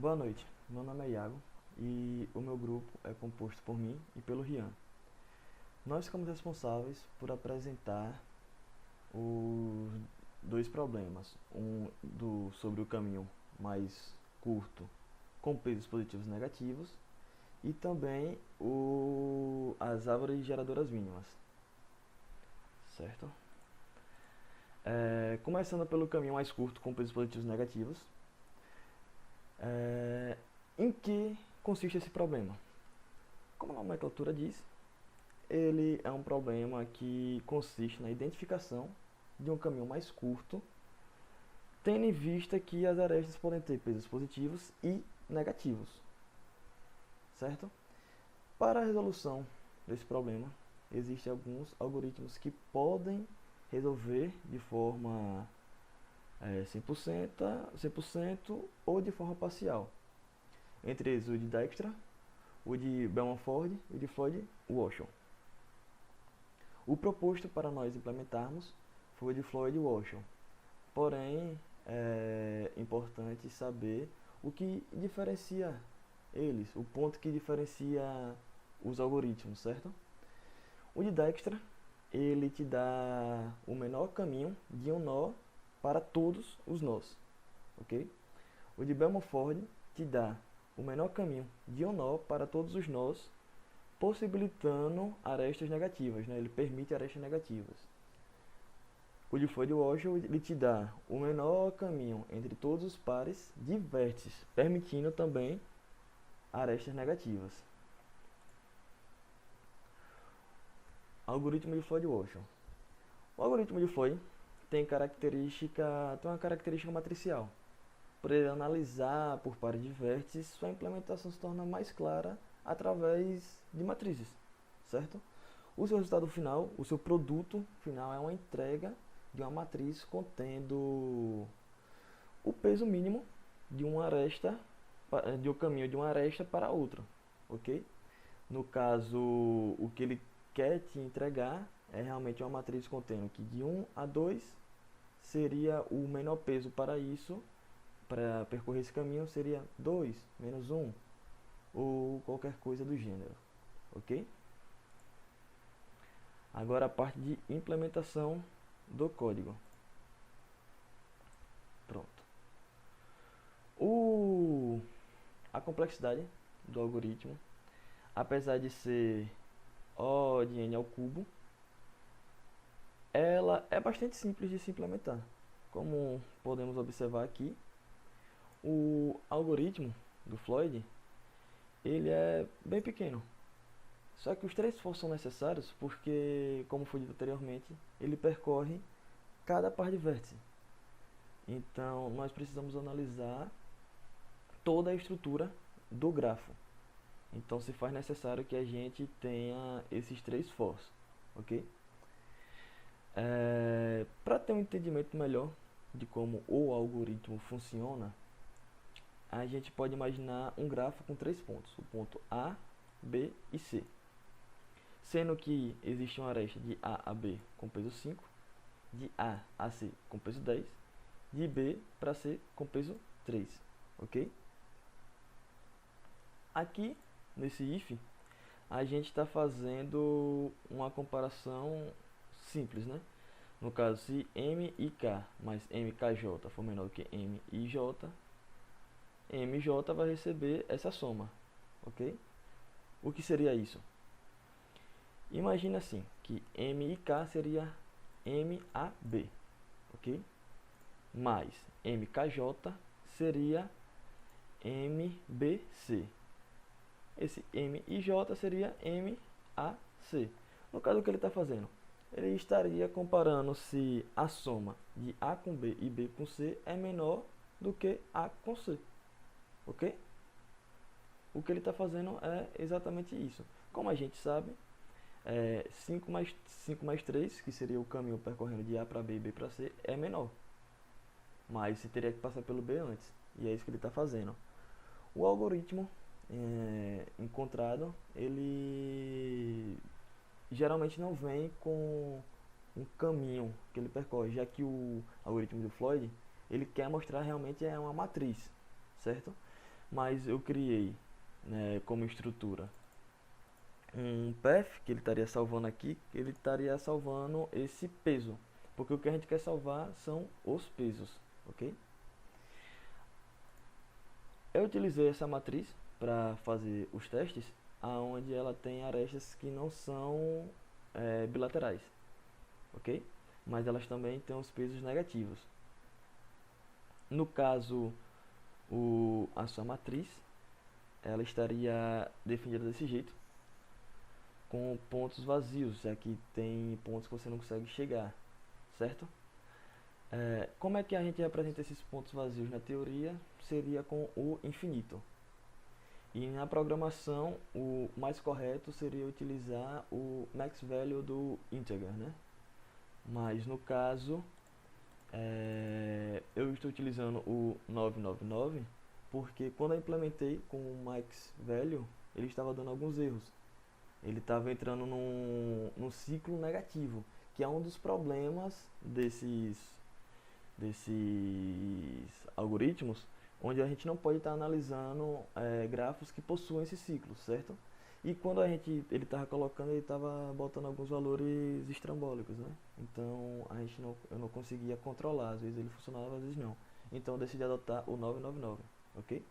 Boa noite, meu nome é Iago e o meu grupo é composto por mim e pelo Rian. Nós ficamos responsáveis por apresentar os dois problemas, sobre o caminho mais curto com pesos positivos e negativos e também as árvores geradoras mínimas, certo? Começando pelo caminho mais curto com pesos positivos e negativos, em que consiste esse problema? Como a nomenclatura diz, ele é um problema que consiste na identificação de um caminho mais curto, tendo em vista que as arestas podem ter pesos positivos e negativos, certo? Para a resolução desse problema, existem alguns algoritmos que podem resolver de forma 100%, 100% ou de forma parcial. Entre eles o de Dijkstra, o de Bellman-Ford e o de Floyd-Warshall. O proposto para nós implementarmos foi o de Floyd-Warshall. Porém, é importante saber o que diferencia eles, o ponto que diferencia os algoritmos, certo? O de Dijkstra, ele te dá o menor caminho de um nó para todos os nós, ok? O de Bellman-Ford te dá o menor caminho de um nó para todos os nós, possibilitando arestas negativas, né? Ele permite arestas negativas. O de Floyd-Warshall, ele te dá o menor caminho entre todos os pares de vértices, permitindo também arestas negativas. Algoritmo de Floyd-Warshall. O algoritmo de Floyd tem uma característica matricial. Por ele analisar por pares de vértices, sua implementação se torna mais clara através de matrizes, certo? O seu resultado final, o seu produto final é uma entrega de uma matriz contendo o peso mínimo de uma aresta, de um caminho de uma aresta para outra, ok? No caso, o que ele quer te entregar é realmente uma matriz contendo que de 1 a 2 seria o menor peso para isso, para percorrer esse caminho seria 2 menos 1 ou qualquer coisa do gênero, ok? Agora a parte de implementação do código. Pronto. A complexidade do algoritmo, apesar de ser O de n ao cubo, ela é bastante simples de se implementar. Como podemos observar aqui, o algoritmo do Floyd, ele é bem pequeno. Só que os três forços são necessários porque, como foi dito anteriormente, ele percorre cada par de vértice. Então, nós precisamos analisar toda a estrutura do grafo. Então, se faz necessário que a gente tenha esses três forços, ok? Para ter um entendimento melhor de como o algoritmo funciona, a gente pode imaginar um grafo com três pontos, o ponto A, B e C. Sendo que existe uma aresta de A a B com peso 5, de A a C com peso 10, de B para C com peso 3, ok? Aqui, nesse if, a gente está fazendo uma comparação simples, né? No caso, se M e K mais MKJ for menor do que M e J, MJ vai receber essa soma, ok? O que seria isso? Imagina assim, que M e K seria MAB, ok? Mais MKJ seria MBC. Esse M e J seria MAC. No caso, o que ele está fazendo? Ele estaria comparando se a soma de A com B e B com C é menor do que A com C, ok? O que ele está fazendo é exatamente isso. Como a gente sabe, 5 mais 3, que seria o caminho percorrendo de A para B e B para C, é menor. Mas você teria que passar pelo B antes. E é isso que ele está fazendo. O algoritmo encontrado, ele geralmente não vem com um caminho que ele percorre, já que o algoritmo do Floyd, ele quer mostrar realmente uma matriz, certo? mas eu criei, né, como estrutura um path que ele estaria salvando aqui, ele estaria salvando esse peso, porque o que a gente quer salvar são os pesos, ok? Eu utilizei essa matriz para fazer os testes, aonde ela tem arestas que não são bilaterais, ok? Mas elas também têm os pesos negativos. No caso, a sua matriz, ela estaria definida desse jeito, com pontos vazios, já que tem pontos que você não consegue chegar, certo? Como é que a gente representa esses pontos vazios? Na teoria, seria com o infinito. E na programação, o mais correto seria utilizar o max value do integer, né? Mas no caso, eu estou utilizando o 999 porque quando eu implementei com o max value, ele estava dando alguns erros. Ele estava entrando num ciclo negativo, que é um dos problemas desses algoritmos, onde a gente não pode estar analisando grafos que possuem esse ciclo, certo? E quando ele estava colocando, ele estava botando alguns valores estrambólicos, né? Então eu não conseguia controlar, às vezes ele funcionava, às vezes não. Então eu decidi adotar o 999, ok?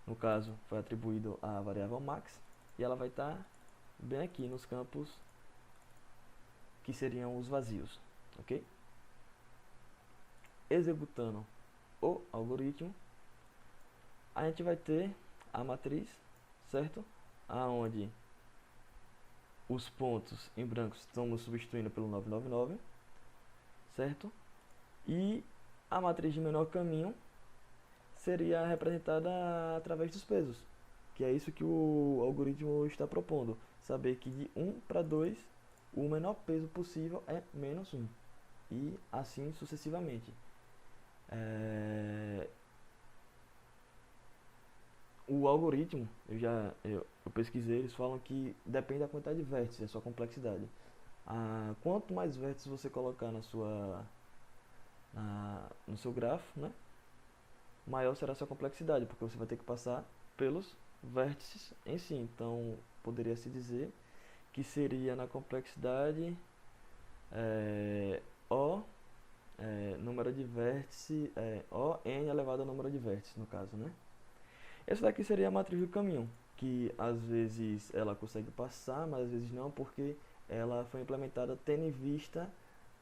No caso, foi atribuído a variável max e ela vai estar bem aqui nos campos que seriam os vazios, ok? Executando o algoritmo, a gente vai ter a matriz, certo? Aonde os pontos em branco estamos substituindo pelo 999, certo? E a matriz de menor caminho seria representada através dos pesos, que é isso que o algoritmo está propondo, saber que de 1 para 2 o menor peso possível é menos 1 e assim sucessivamente. O algoritmo, eu pesquisei, eles falam que depende da quantidade de vértices, da sua complexidade. Quanto mais vértices você colocar no seu grafo, né, maior será a sua complexidade, porque você vai ter que passar pelos vértices em si. Então, poderia se dizer que seria na complexidade O número de vértices, O n elevado ao número de vértices, no caso, né? Essa daqui seria a matriz do caminho, que às vezes ela consegue passar, mas às vezes não, porque ela foi implementada tendo em vista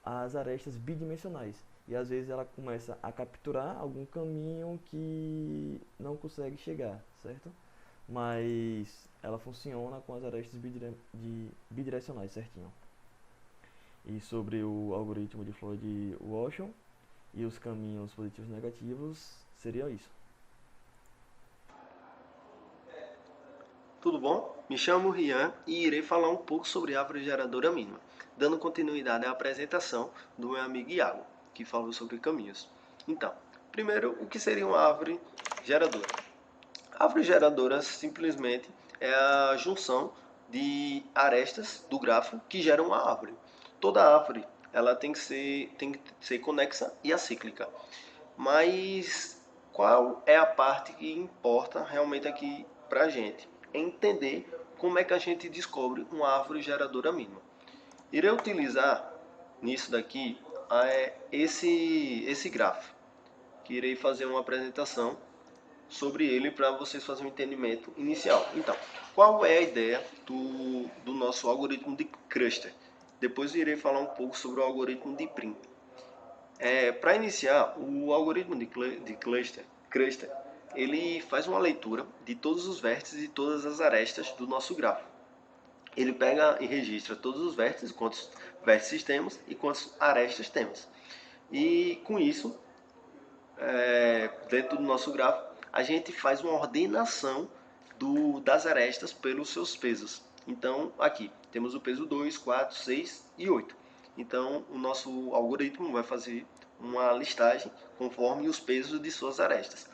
as arestas bidimensionais. E às vezes ela começa a capturar algum caminho que não consegue chegar, certo? Mas ela funciona com as arestas bidirecionais, certinho. E sobre o algoritmo de Floyd-Warshall e os caminhos positivos e negativos, seria isso. Tudo bom? Me chamo Rian e irei falar um pouco sobre a árvore geradora mínima, dando continuidade à apresentação do meu amigo Iago, que falou sobre caminhos. Então, primeiro, o que seria uma árvore geradora? A árvore geradora simplesmente é a junção de arestas do grafo que geram uma árvore. Toda árvore ela tem que ser conexa e acíclica. Mas qual é a parte que importa realmente aqui para a gente? É entender como é que a gente descobre uma árvore geradora mínima. Irei utilizar nisso daqui esse grafo, que irei fazer uma apresentação sobre ele para vocês fazerem um entendimento inicial. Então, qual é a ideia do nosso algoritmo de cluster? Depois irei falar um pouco sobre o algoritmo de Prim. Para iniciar, o algoritmo de cluster, ele faz uma leitura de todos os vértices e todas as arestas do nosso grafo. Ele pega e registra todos os vértices, quantos vértices temos e quantas arestas temos. E com isso, dentro do nosso grafo, a gente faz uma ordenação das arestas pelos seus pesos. Então, aqui temos o peso 2, 4, 6 e 8. Então, o nosso algoritmo vai fazer uma listagem conforme os pesos de suas arestas.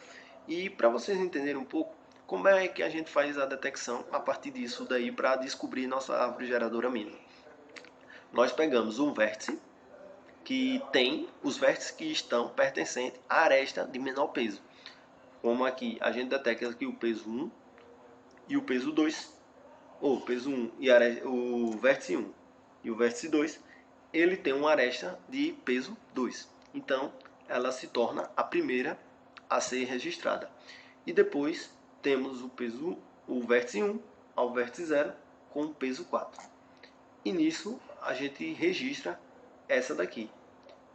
E para vocês entenderem um pouco, como é que a gente faz a detecção a partir disso daí para descobrir nossa árvore geradora mínima? Nós pegamos um vértice que tem os vértices que estão pertencentes à aresta de menor peso. Como aqui a gente detecta aqui o peso 1 e o peso 2, ou o peso 1 e o vértice 1 e o vértice 2, ele tem uma aresta de peso 2. Então, ela se torna a primeira a ser registrada. E depois temos o vértice 1 ao vértice 0 com o peso 4. E nisso a gente registra essa daqui.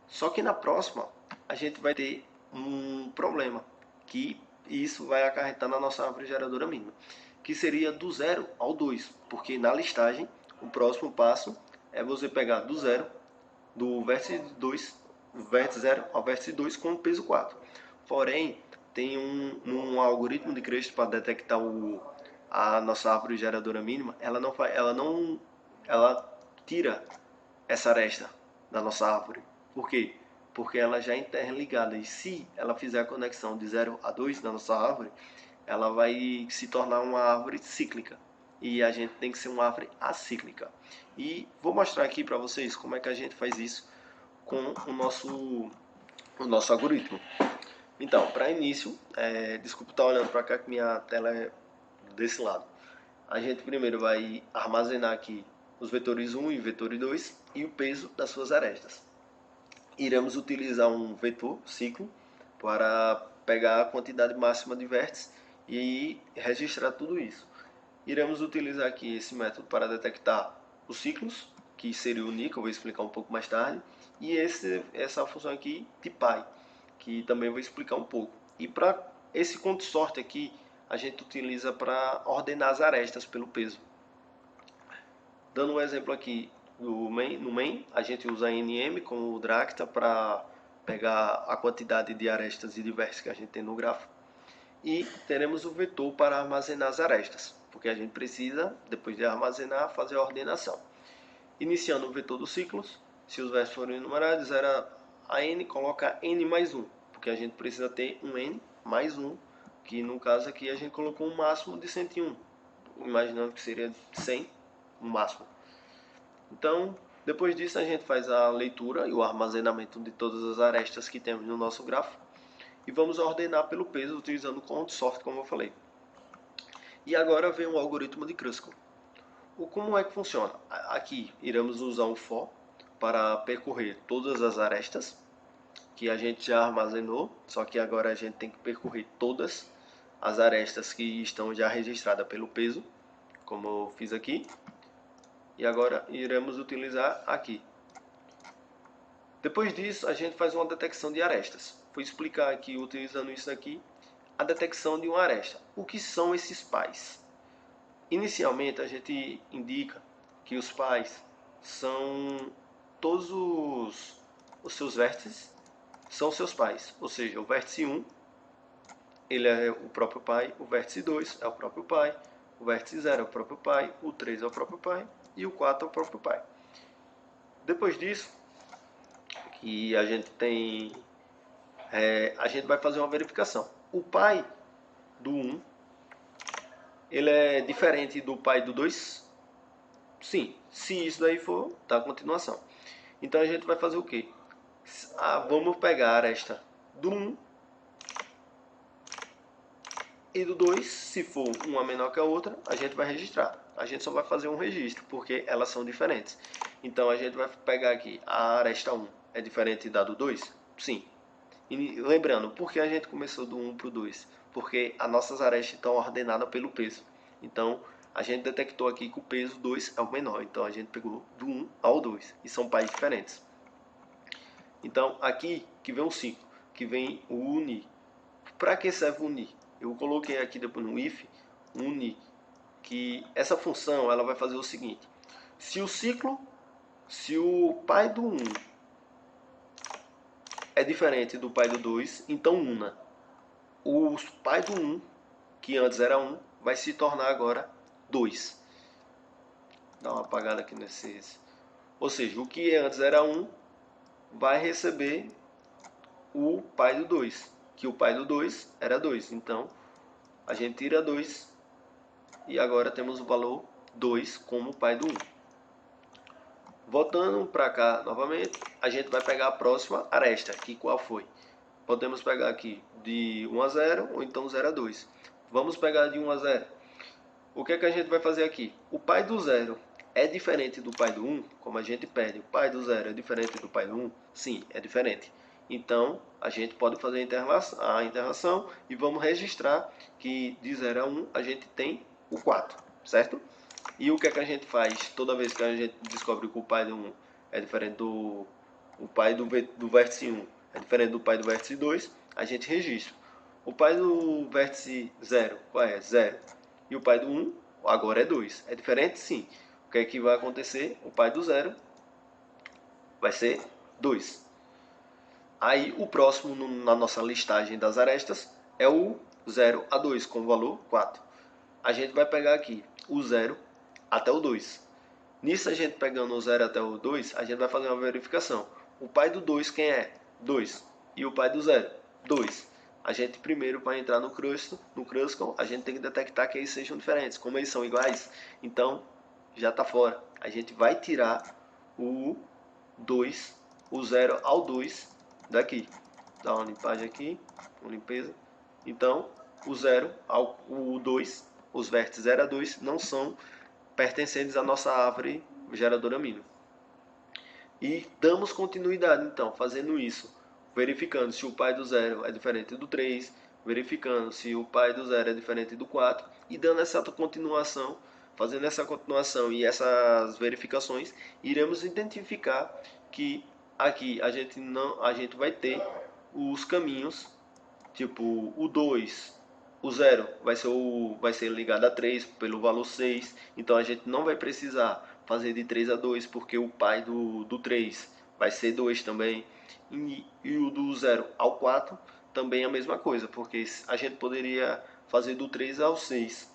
Só que na próxima a gente vai ter um problema, que isso vai acarretar na nossa árvore geradora mínima, que seria do 0 ao 2, porque na listagem o próximo passo é você pegar do 0, do vértice 2, vértice 0 ao vértice 2 com o peso 4. Porém, tem um algoritmo de Creston para detectar a nossa árvore geradora mínima, ela tira essa aresta da nossa árvore. Por quê? Porque ela já é interligada, e se ela fizer a conexão de 0 a 2 na nossa árvore, ela vai se tornar uma árvore cíclica. E a gente tem que ser uma árvore acíclica. E vou mostrar aqui para vocês como é que a gente faz isso com o nosso algoritmo. Então, para início, desculpa estar olhando para cá que minha tela é desse lado. A gente primeiro vai armazenar aqui os vetores 1 e vetor 2 e o peso das suas arestas. Iremos utilizar um vetor ciclo para pegar a quantidade máxima de vértices e registrar tudo isso. Iremos utilizar aqui esse método para detectar os ciclos, que seria o NI, que eu vou explicar um pouco mais tarde, e essa função aqui, TIPY, que também vou explicar um pouco. E para esse consorte aqui, a gente utiliza para ordenar as arestas pelo peso. Dando um exemplo aqui no main, a gente usa NM como Dracta para pegar a quantidade de arestas e de vértices que a gente tem no grafo. E teremos o vetor para armazenar as arestas, porque a gente precisa, depois de armazenar, fazer a ordenação. Iniciando o vetor dos ciclos, se os vértices forem enumerados, era a n, coloca n mais 1, porque a gente precisa ter um n mais 1, que no caso aqui a gente colocou um máximo de 101, imaginando que seria 100 o máximo. Então, depois disso a gente faz a leitura e o armazenamento de todas as arestas que temos no nosso grafo e vamos ordenar pelo peso utilizando o consorte, como eu falei. E agora vem o algoritmo de Kruskal. Como é que funciona? Aqui iremos usar um for para percorrer todas as arestas que a gente já armazenou, só que agora a gente tem que percorrer todas as arestas que estão já registradas pelo peso, como eu fiz aqui. E agora iremos utilizar aqui. Depois disso, a gente faz uma detecção de arestas. Vou explicar aqui, utilizando isso aqui, a detecção de uma aresta. O que são esses pais? Inicialmente, a gente indica que os pais são todos os seus vértices, são seus pais. Ou seja, o vértice 1, ele é o próprio pai, o vértice 2 é o próprio pai, o vértice 0 é o próprio pai, o 3 é o próprio pai e o 4 é o próprio pai. Depois disso, que a gente tem, a gente vai fazer uma verificação. O pai do 1, ele é diferente do pai do 2? Sim, se isso daí for, tá a continuação. Então a gente vai fazer o quê? Vamos pegar a aresta do 1 e do 2, se for uma menor que a outra, a gente vai registrar. A gente só vai fazer um registro, porque elas são diferentes. Então a gente vai pegar aqui, a aresta 1 é diferente da do 2? Sim. E lembrando, por que a gente começou do 1 para o 2? Porque as nossas arestas estão ordenadas pelo peso. Então a gente detectou aqui que o peso 2 é o menor. Então a gente pegou do 1 ao 2. E são pais diferentes. Então aqui que vem um ciclo, que vem o uni. Para que serve o uni? Eu coloquei aqui depois no if, uni, que essa função ela vai fazer o seguinte. Se o pai do 1 é diferente do pai do 2, então una. O pai do 1, que antes era 1, vai se tornar agora 2. Dá uma apagada aqui nesses. Ou seja, o que antes era 1 vai receber o pai do 2, que o pai do 2 era 2. Então, a gente tira 2 e agora temos o valor 2 como pai do 1. Voltando para cá novamente, a gente vai pegar a próxima aresta, que qual foi? Podemos pegar aqui de 1 a 0 ou então 0 a 2. Vamos pegar de 1 a 0. O que é que a gente vai fazer aqui? O pai do 0 é diferente do pai do 1? Como a gente pede, o pai do 0 é diferente do pai do 1? Sim, é diferente. Então, a gente pode fazer a interrelação e vamos registrar que de 0 a 1 a gente tem o 4, certo? E o que é que a gente faz toda vez que a gente descobre que o pai do 1 é diferente do o pai do vértice 1 é diferente do pai do vértice 2, a gente registra. O pai do vértice 0, qual é? 0. E o pai do 1, agora é 2. É diferente? Sim. O que é que vai acontecer? O pai do 0 vai ser 2. Aí o próximo na nossa listagem das arestas é o 0 a 2, com o valor 4. A gente vai pegar aqui o 0 até o 2. Nisso, a gente pegando o 0 até o 2, a gente vai fazer uma verificação. O pai do 2 quem é? 2. E o pai do 0? 2. A gente primeiro, para entrar no Kruskal, a gente tem que detectar que eles sejam diferentes. Como eles são iguais, então já está fora. A gente vai tirar o 2, o 0 ao 2 daqui. Dá uma limpagem aqui, uma limpeza. Então, o 0 ao o 2, os vértices 0 a 2 não são pertencentes à nossa árvore geradora mínima. E damos continuidade, então, fazendo isso, verificando se o pai do 0 é diferente do 3, verificando se o pai do 0 é diferente do 4, e dando essa continuação, fazendo essa continuação e essas verificações, iremos identificar que aqui a gente vai ter os caminhos, tipo o 2, o 0 vai ser ligado a 3 pelo valor 6. Então a gente não vai precisar fazer de 3 a 2, porque o pai do 3 vai ser 2 também. E o do 0 ao 4 também é a mesma coisa, porque a gente poderia fazer do 3 ao 6.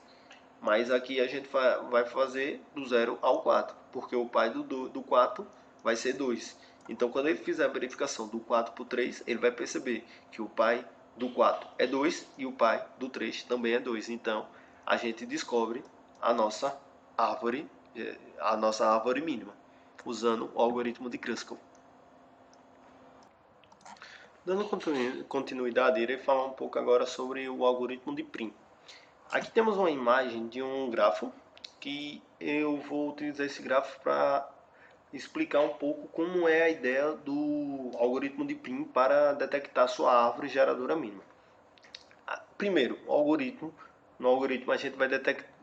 Mas aqui a gente vai fazer do 0 ao 4, porque o pai do 4 vai ser 2. Então, quando ele fizer a verificação do 4 para o 3, ele vai perceber que o pai do 4 é 2 e o pai do 3 também é 2. Então, a gente descobre a nossa árvore mínima, usando o algoritmo de Kruskal. Dando continuidade, irei falar um pouco agora sobre o algoritmo de Prim. Aqui temos uma imagem de um grafo que eu vou utilizar esse grafo para explicar um pouco como é a ideia do algoritmo de Prim para detectar sua árvore geradora mínima. Primeiro, no algoritmo a gente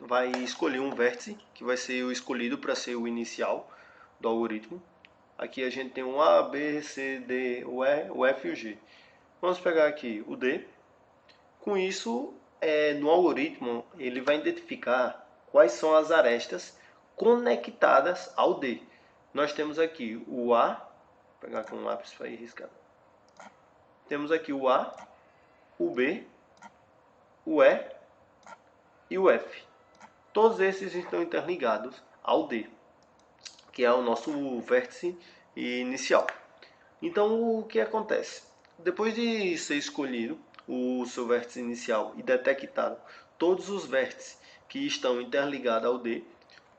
vai escolher um vértice que vai ser o escolhido para ser o inicial do algoritmo. Aqui a gente tem um A, B, C, D, o E, o F e o G. Vamos pegar aqui o D. Com isso, no algoritmo, ele vai identificar quais são as arestas conectadas ao D. Nós temos aqui o A, vou pegar com um lápis para ir riscando. Temos aqui o A, o B, o E e o F. Todos esses estão interligados ao D, que é o nosso vértice inicial. Então, o que acontece? Depois de ser escolhido o seu vértice inicial e detectado todos os vértices que estão interligados ao D,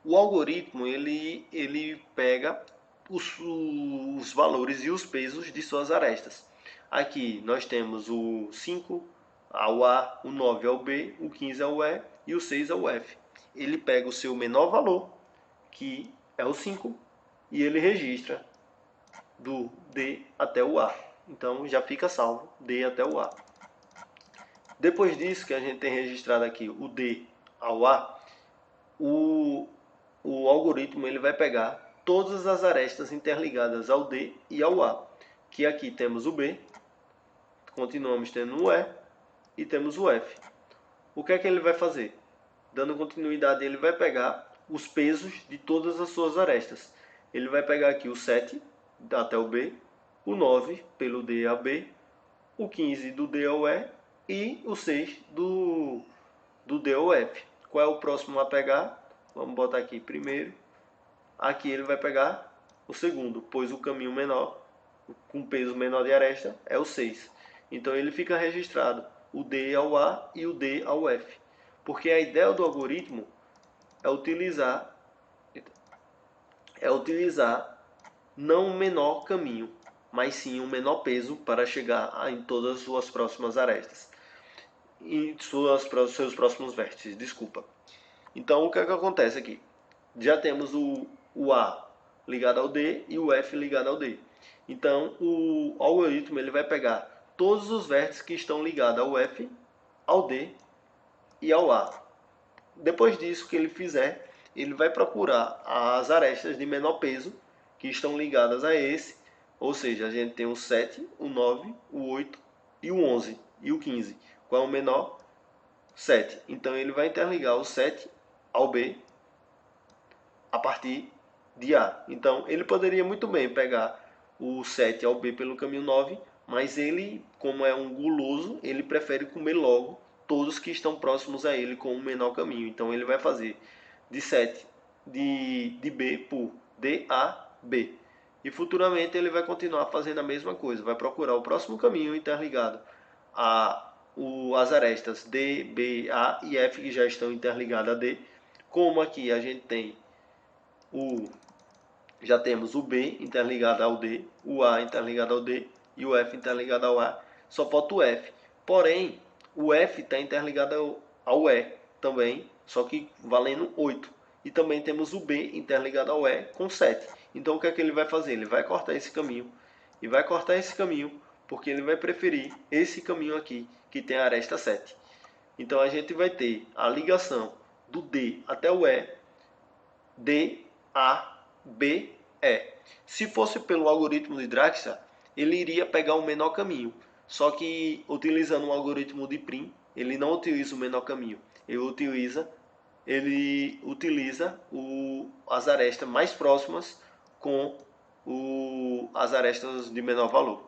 o algoritmo ele pega os valores e os pesos de suas arestas. Aqui nós temos o 5 ao A, o 9 ao B, o 15 ao E e o 6 ao F. Ele pega o seu menor valor, que é o 5, e ele registra do D até o A. Então já fica salvo D até o A. Depois disso que a gente tem registrado aqui o D ao A, o algoritmo ele vai pegar todas as arestas interligadas ao D e ao A. Que aqui temos o B, continuamos tendo o E e temos o F. O que é que ele vai fazer? Dando continuidade, ele vai pegar os pesos de todas as suas arestas. Ele vai pegar aqui o 7 até o B, o 9 pelo D a B, o 15 do D ao E e o 6 do D ao F. Qual é o próximo a pegar? Vamos botar aqui primeiro. Aqui ele vai pegar o segundo, pois o caminho menor, com peso menor de aresta, é o 6. Então ele fica registrado o D ao A e o D ao F. Porque a ideia do algoritmo é utilizar não o menor caminho, mas sim um menor peso para chegar em todas as suas próximas arestas. Em seus próximos vértices, desculpa. Então, o que é que acontece aqui? Já temos o A ligado ao D e o F ligado ao D. Então, o algoritmo ele vai pegar todos os vértices que estão ligados ao F, ao D e ao A. Depois disso, o que ele fizer, ele vai procurar as arestas de menor peso que estão ligadas a esse, ou seja, a gente tem o 7, o 9, o 8 e o 11 e o 15. Qual é o menor? 7. Então ele vai interligar o 7 ao B a partir de A. Então ele poderia muito bem pegar o 7 ao B pelo caminho 9, mas ele, como é um guloso, ele prefere comer logo todos que estão próximos a ele com o menor caminho. Então ele vai fazer de 7 de B por D a B. E futuramente ele vai continuar fazendo a mesma coisa, vai procurar o próximo caminho interligado as arestas D, B, A e F que já estão interligadas a D. Como aqui a gente tem já temos o B interligado ao D, o A interligado ao D e o F interligado ao A, só falta o F. Porém, o F está interligado ao E também, só que valendo 8. E também temos o B interligado ao E com 7. Então o que é que ele vai fazer? Ele vai cortar esse caminho. E vai cortar esse caminho porque ele vai preferir esse caminho aqui, que tem a aresta 7. Então a gente vai ter a ligação do D até o E, D, A, B, E. Se fosse pelo algoritmo de Draxa, ele iria pegar o menor caminho. Só que utilizando o algoritmo de Prim, ele não utiliza o menor caminho. Ele utiliza as arestas mais próximas com as arestas de menor valor.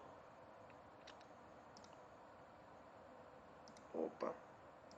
Opa.